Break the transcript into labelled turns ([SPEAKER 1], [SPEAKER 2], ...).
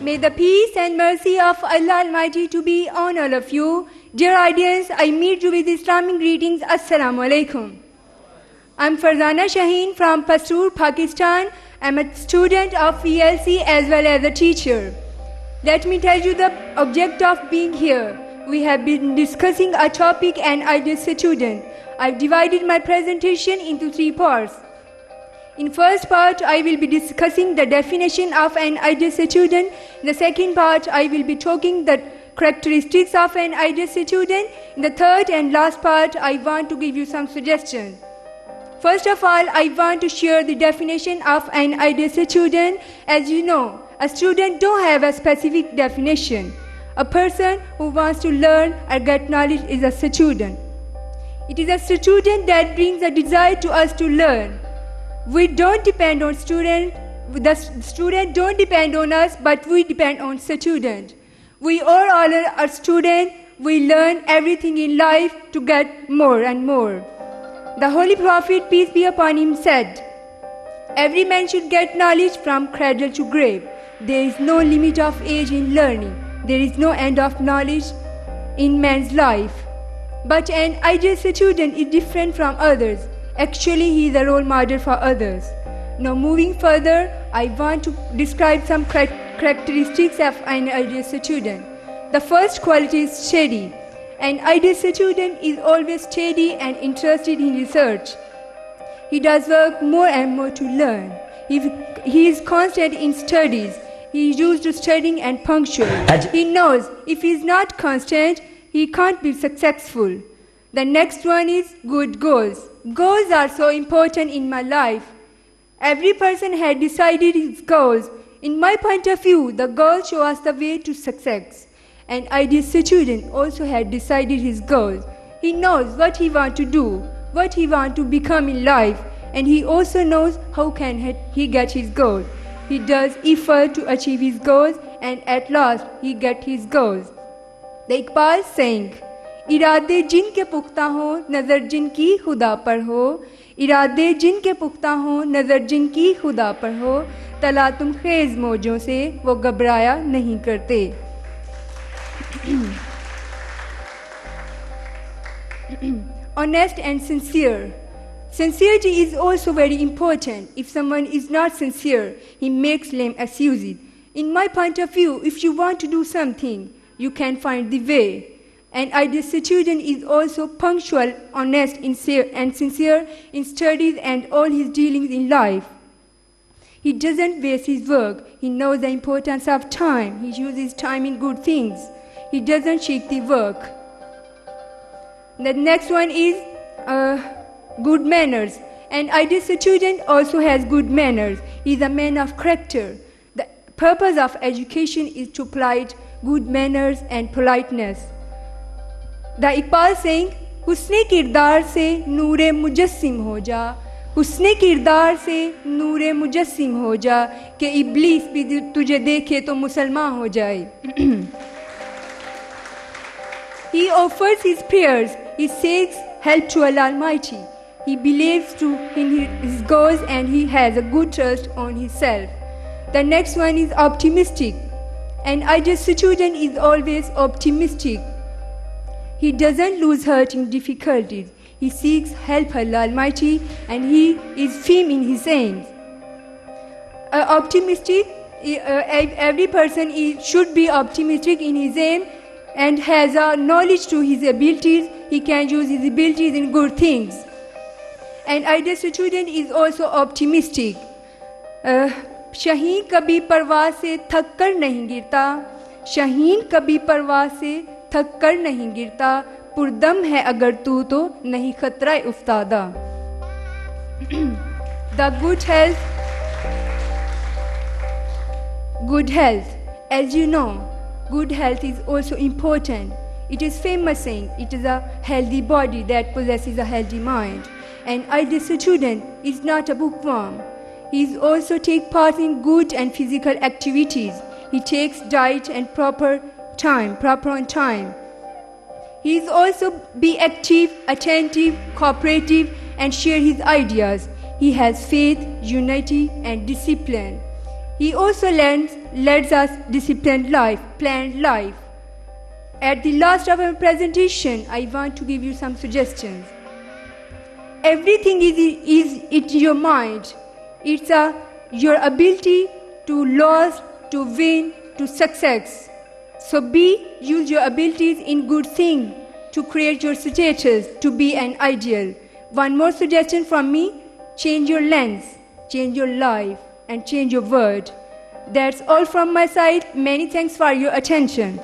[SPEAKER 1] May the peace and mercy of Allah Almighty to be on all of you. Dear audience, I meet you with Islamic greetings. Assalamu alaikum. I'm Farzana Shaheen from Pastur, Pakistan. I'm a student of VLC as well as a teacher. Let me tell you the object of being here. We have been discussing a topic, an ideal student. I've divided my presentation into 3 parts. In first part, I will be discussing the definition of an ideal student. In the second part, I will be talking the characteristics of an ideal student. In the third and last part, I want to give you some suggestions. First of all, I want to share the definition of an ideal student. As you know, a student don't have a specific definition. A person who wants to learn or get knowledge is a student. It is a student that brings a desire to us to learn. We don't depend on the student don't depend on us, but we depend on student. We all are student, we learn everything in life to get more and more. The Holy Prophet, peace be upon him, said, "Every man should get knowledge from cradle to grave. There is no limit of age in learning. There is no end of knowledge in man's life. But an ideal student is different from others. Actually, he is a role model for others." Now moving further, I want to describe some characteristics of an ideal student. The first quality is steady. An ideal student is always steady and interested in research. He does work more and more to learn. He is constant in studies. He is used to studying and punctual. He knows if he is not constant, he can't be successful. The next one is good goals. Goals are so important in my life. Every person had decided his goals. In my point of view, the goals show us the way to success. An ideal student also had decided his goals. He knows what he wants to do, what he wants to become in life, and he also knows how can he get his goal. He does effort to achieve his goals, and at last he gets his goals. The Iqbal saying, इरादे जिनके पुख्ता हो नज़र जिनकी खुदा पर हो, इरादे जिनके पुख्ता हो नज़र जिनकी खुदा पर हो, तला तुम खेज मौजों से वो घबराया नहीं करते. Honest and sincere. Sincerity is also very important. If someone is not sincere, he makes lame excuses. In my point of view, if you want to do something, you can find the way. An ideal student is also punctual, honest, and sincere in studies and all his dealings in life. He doesn't waste his work. He knows the importance of time. He uses time in good things. He doesn't cheat the work. The next one is good manners. An ideal student also has good manners. He is a man of character. The purpose of education is to apply good manners and politeness. The Iqbal saying, हुस्ने किरदार से नूरे मुजस्सिम हो जा, हुस्ने किरदार से नूरे मुजस्सिम हो जा, कि इब्लीस भी तुझे देखे तो मुसलमान हो जाए. He offers his prayers. He seeks help to Allah Almighty. He believes in his goals and he has a good trust on himself. The next one is optimistic. An ideal student is always optimistic. He doesn't lose heart in difficulties. He seeks help Allah Almighty and he is firm in his aims. Every person should be optimistic in his aim and has a knowledge to his abilities. He can use his abilities in good things. An ideal student is also optimistic. Shaheen कभी परवाह से थक कर नहीं गिरता, शहीन कभी परवाह से थक कर नहीं गिरता, पुरदम है अगर तू तो नहीं खतरा उफ्तादा. The good health. As you know, good health is also important. It is famous saying, it is a healthy body that possesses a healthy mind. An ideal student is not a bookworm. He also takes part in good and physical activities. He takes diet and proper on time. He is also be active, attentive, cooperative, and share his ideas. He has faith, unity, and discipline. He also leads us disciplined life, planned life. At the last of our presentation, I want to give you some suggestions. Everything is in your mind. It's your ability to lose, to win, to success. So use your abilities in good thing to create your status, to be an ideal. One more suggestion from me, change your lens, change your life, and change your word. That's all from my side. Many thanks for your attention.